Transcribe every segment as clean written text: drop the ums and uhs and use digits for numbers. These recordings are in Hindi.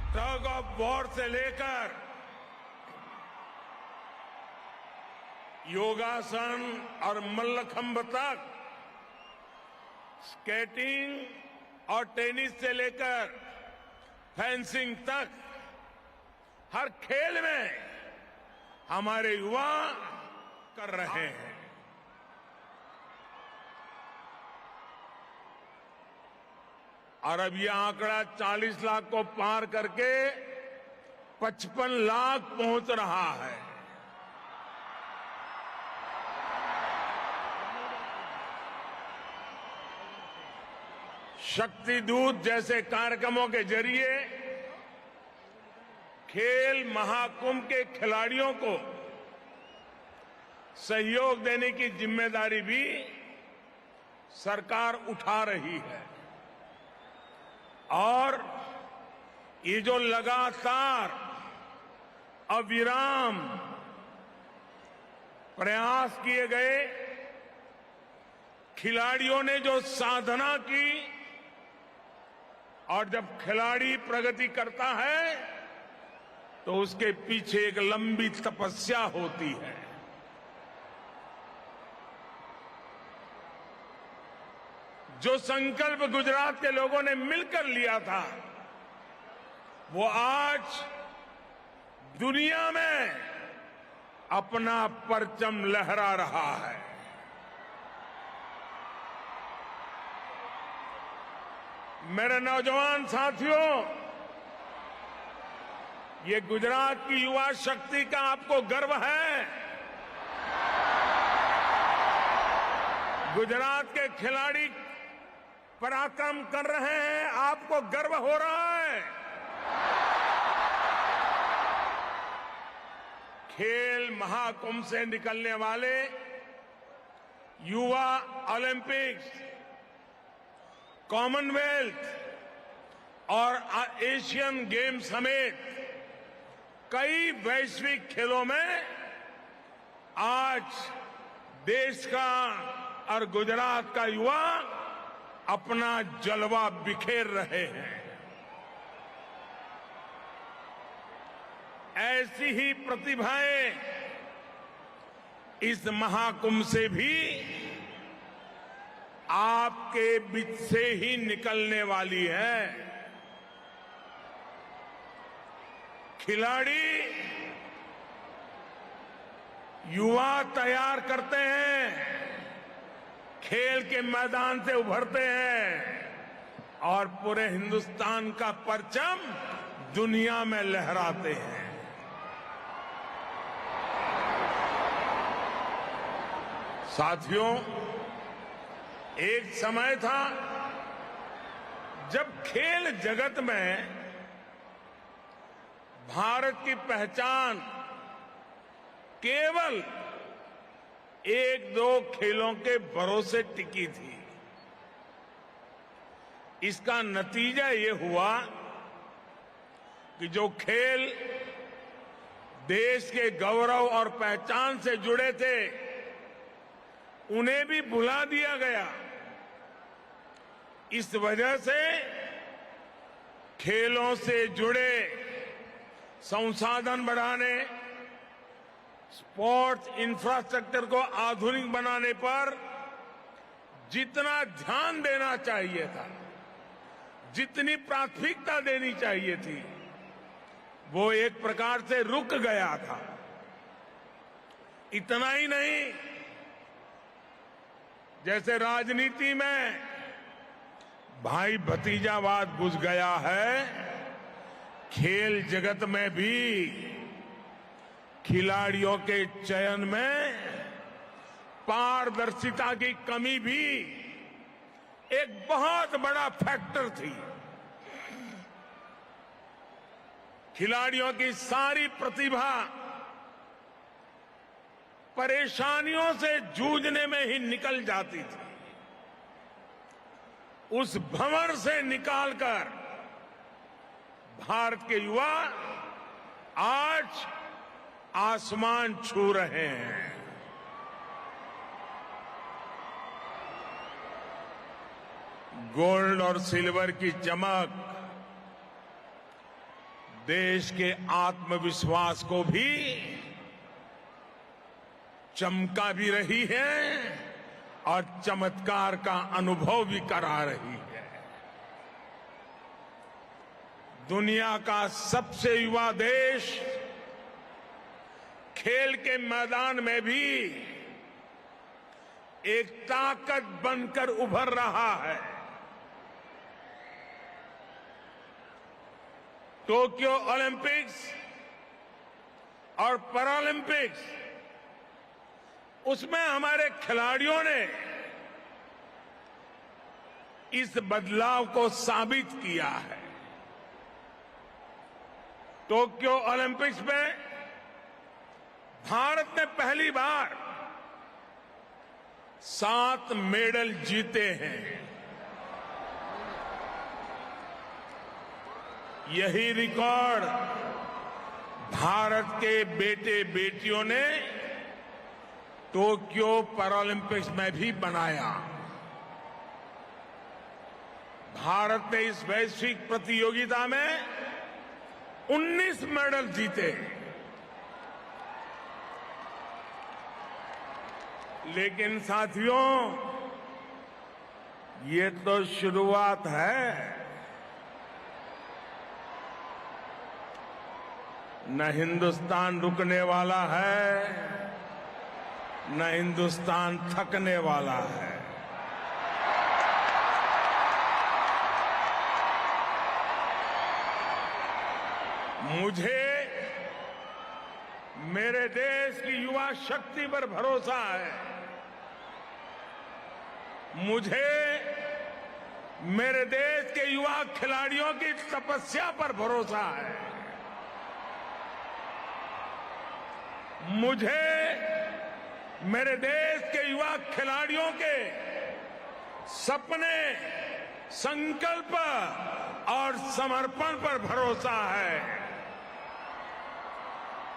टग ऑफ वॉर से लेकर योगासन और मल्लखंब तक, स्केटिंग और टेनिस से लेकर फेंसिंग तक, हर खेल में हमारे युवा कर रहे हैं। और अब यह आंकड़ा 40 लाख को पार करके 55 लाख पहुंच रहा है। शक्ति दूत जैसे कार्यक्रमों के जरिए खेल महाकुंभ के खिलाड़ियों को सहयोग देने की जिम्मेदारी भी सरकार उठा रही है। और ये जो लगातार अविराम प्रयास किए गए, खिलाड़ियों ने जो साधना की, और जब खिलाड़ी प्रगति करता है तो उसके पीछे एक लंबी तपस्या होती है। जो संकल्प गुजरात के लोगों ने मिलकर लिया था, वो आज दुनिया में अपना परचम लहरा रहा है। मेरे नौजवान साथियों, ये गुजरात की युवा शक्ति का आपको गर्व है। गुजरात के खिलाड़ी पराक्रम कर रहे हैं, आपको गर्व हो रहा है। खेल महाकुंभ से निकलने वाले युवा ओलंपिक्स, कॉमनवेल्थ और एशियन गेम्स समेत कई वैश्विक खेलों में आज देश का और गुजरात का युवा अपना जलवा बिखेर रहे हैं। ऐसी ही प्रतिभाएं इस महाकुंभ से भी आपके बीच से ही निकलने वाली है। खिलाड़ी युवा तैयार करते हैं, खेल के मैदान से उभरते हैं और पूरे हिंदुस्तान का परचम दुनिया में लहराते हैं। साथियों, एक समय था जब खेल जगत में भारत की पहचान केवल एक दो खेलों के भरोसे टिकी थी। इसका नतीजा ये हुआ कि जो खेल देश के गौरव और पहचान से जुड़े थे, उन्हें भी भुला दिया गया। इस वजह से खेलों से जुड़े संसाधन बढ़ाने, स्पोर्ट्स इंफ्रास्ट्रक्चर को आधुनिक बनाने पर जितना ध्यान देना चाहिए था, जितनी प्राथमिकता देनी चाहिए थी, वो एक प्रकार से रुक गया था। इतना ही नहीं, जैसे राजनीति में भाई भतीजावाद घुस गया है, खेल जगत में भी खिलाड़ियों के चयन में पारदर्शिता की कमी भी एक बहुत बड़ा फैक्टर थी। खिलाड़ियों की सारी प्रतिभा परेशानियों से जूझने में ही निकल जाती थी। उस भंवर से निकालकर भारत के युवा आज आसमान छू रहे हैं। गोल्ड और सिल्वर की चमक देश के आत्मविश्वास को भी चमका भी रही है और चमत्कार का अनुभव भी करा रही है। दुनिया का सबसे युवा देश खेल के मैदान में भी एक ताकत बनकर उभर रहा है। टोक्यो ओलंपिक्स और पैरालंपिक्स, उसमें हमारे खिलाड़ियों ने इस बदलाव को साबित किया है। टोक्यो ओलंपिक्स में भारत ने पहली बार 7 मेडल जीते हैं। यही रिकॉर्ड भारत के बेटे बेटियों ने टोक्यो पैरालंपिक्स में भी बनाया। भारत ने इस वैश्विक प्रतियोगिता में 19 मेडल जीते। लेकिन साथियों, ये तो शुरुआत है। न हिंदुस्तान रुकने वाला है, न हिंदुस्तान थकने वाला है। मुझे मेरे देश की युवा शक्ति पर भरोसा है। मुझे मेरे देश के युवा खिलाड़ियों की तपस्या पर भरोसा है। मुझे मेरे देश के युवा खिलाड़ियों के सपने, संकल्प और समर्पण पर भरोसा है।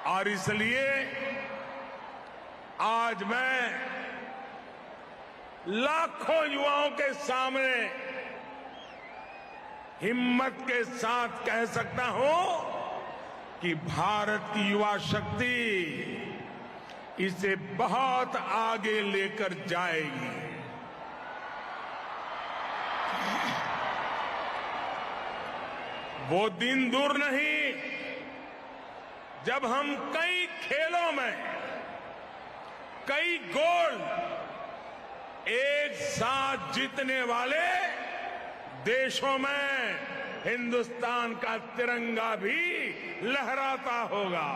और इसलिए आज मैं लाखों युवाओं के सामने हिम्मत के साथ कह सकता हूं कि भारत की युवा शक्ति इसे बहुत आगे लेकर जाएगी। वो दिन दूर नहीं जब हम कई खेलों में कई गोल्ड एक साथ जीतने वाले देशों में हिंदुस्तान का तिरंगा भी लहराता होगा।